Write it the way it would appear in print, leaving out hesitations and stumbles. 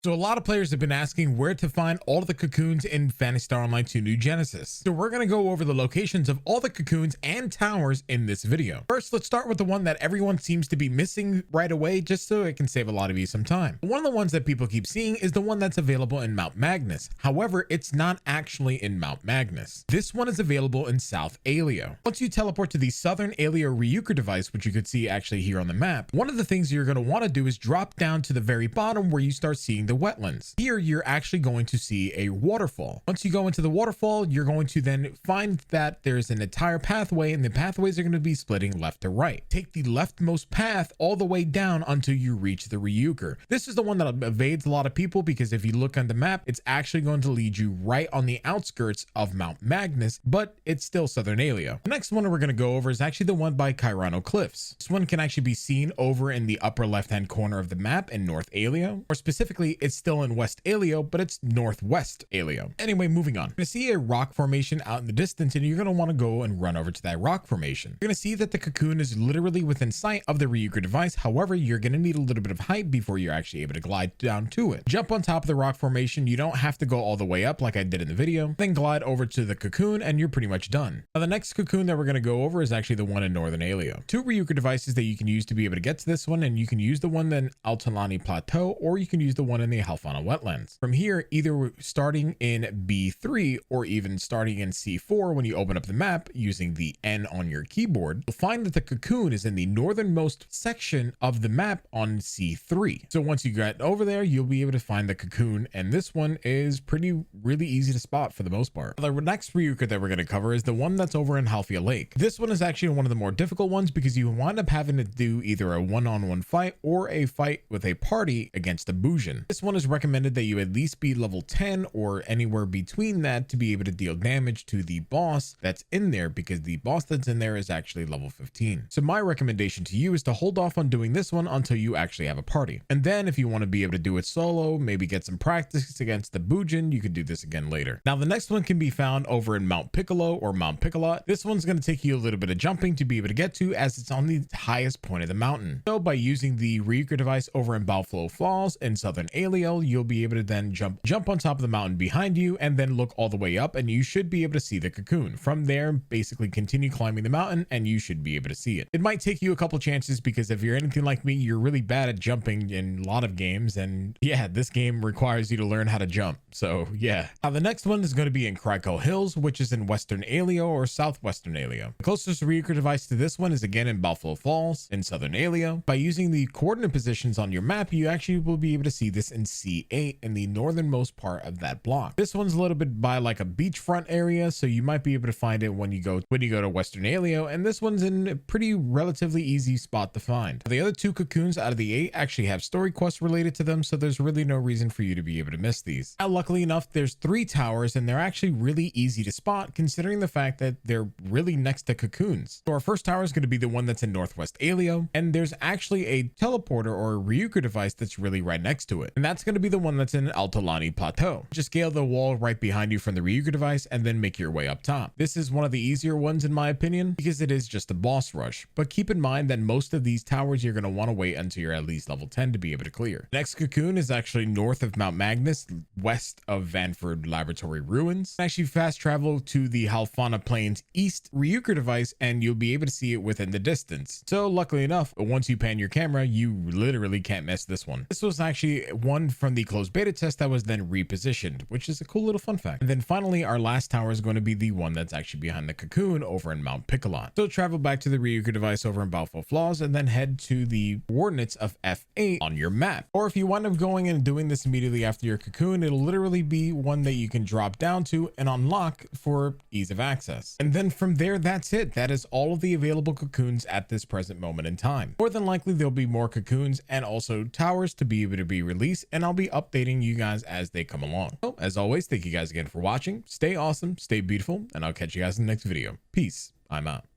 So a lot of players have been asking where to find all of the cocoons in Phantasy Star Online 2 New Genesis. So we're going to go over the locations of all the cocoons and towers in this video. First, let's start with the one that everyone seems to be missing right away, just so it can save a lot of you some time. One of the ones that people keep seeing is the one that's available in Mount Magnus. However, it's not actually in Mount Magnus. This one is available in South Aelio. Once you teleport to the Southern Aelio Ryuker device, which you could see actually here on the map, one of the things you're going to want to do is drop down to the very bottom where you start seeing the wetlands. Here, you're actually going to see a waterfall. Once you go into the waterfall, you're going to then find that there's an entire pathway, and the pathways are going to be splitting left to right. Take the leftmost path all the way down until you reach the Ryuker. This is the one that evades a lot of people because if you look on the map, it's actually going to lead you right on the outskirts of Mount Magnus, but it's still Southern Aelio. The next one we're going to go over is actually the one by Kyrano Cliffs. This one can actually be seen over in the upper left-hand corner of the map in North Aelio, or specifically, it's still in West Aelio, but it's Northwest Aelio. Anyway, moving on. You're going to see a rock formation out in the distance, and you're going to want to go and run over to that rock formation. You're going to see that the cocoon is literally within sight of the Ryuker device. However, you're going to need a little bit of height before you're actually able to glide down to it. Jump on top of the rock formation. You don't have to go all the way up like I did in the video. Then glide over to the cocoon, and you're pretty much done. Now, the next cocoon that we're going to go over is actually the one in Northern Aelio. Two Ryuker devices that you can use to be able to get to this one, and you can use the one in Altalani Plateau, or you can use the one in the Halfia Wetlands. From here, either starting in B3 or even starting in C4 when you open up the map using the N on your keyboard, you'll find that the cocoon is in the northernmost section of the map on C3. So once you get over there, you'll be able to find the cocoon, and this one is really easy to spot for the most part. The next Ryuker that we're going to cover is the one that's over in Halfia Lake. This one is actually one of the more difficult ones because you wind up having to do either a one-on-one fight or a fight with a party against a Bujin. This one is recommended that you at least be level 10 or anywhere between that to be able to deal damage to the boss that's in there, because the boss that's in there is actually level 15. So my recommendation to you is to hold off on doing this one until you actually have a party. And then if you want to be able to do it solo, maybe get some practice against the Bujin, you could do this again later. Now the next one can be found over in Mount Piccolo or Mount Piccolot. This one's going to take you a little bit of jumping to be able to get to, as it's on the highest point of the mountain. So by using the Ryuker device over in Balflow Falls in Southern Aelio, you'll be able to then jump on top of the mountain behind you and then look all the way up, and you should be able to see the cocoon. From there, basically continue climbing the mountain and you should be able to see it. It might take you a couple chances because if you're anything like me, you're really bad at jumping in a lot of games, and yeah, this game requires you to learn how to jump. So yeah. Now the next one is going to be in Crico Hills, which is in Western Aelio or Southwestern Aelio. The closest Ryuker device to this one is again in Balflow Falls in Southern Aelio. By using the coordinate positions on your map, you actually will be able to see this in C8 in the northernmost part of that block. This one's a little bit by like a beachfront area, so you might be able to find it when you go to Western Aelio, and this one's in a pretty relatively easy spot to find. The other two cocoons out of the 8 actually have story quests related to them, so there's really no reason for you to be able to miss these. Now luckily enough, there's 3 towers, and they're actually really easy to spot considering the fact that they're really next to cocoons. So our first tower is going to be the one that's in Northwest Aelio, and there's actually a teleporter or a Ryuker device that's really right next to it, and that's going to be the one that's in Altalani Plateau. Just scale the wall right behind you from the Ryuker device and then make your way up top. This is one of the easier ones in my opinion because it is just a boss rush, but keep in mind that most of these towers you're going to want to wait until you're at least level 10 to be able to clear. Next cocoon is actually north of Mount Magnus, west of Vanford Laboratory Ruins. Actually fast travel to the Halfia Plains East Ryuker device and you'll be able to see it within the distance. So luckily enough, once you pan your camera, you literally can't miss this one. This was actually one from the closed beta test that was then repositioned, which is a cool little fun fact. And then finally, our last tower is going to be the one that's actually behind the cocoon over in Mount Piccolot. So travel back to the Ryuker device over in Balflow Falls and then head to the coordinates of F8 on your map. Or if you wind up going and doing this immediately after your cocoon, it'll literally be one that you can drop down to and unlock for ease of access. And then from there, that's it. That is all of the available cocoons at this present moment in time. More than likely, there'll be more cocoons and also towers to be able to be released, and I'll be updating you guys as they come along. So as always, thank you guys again for watching. Stay awesome, stay beautiful, and I'll catch you guys in the next video. Peace. I'm out.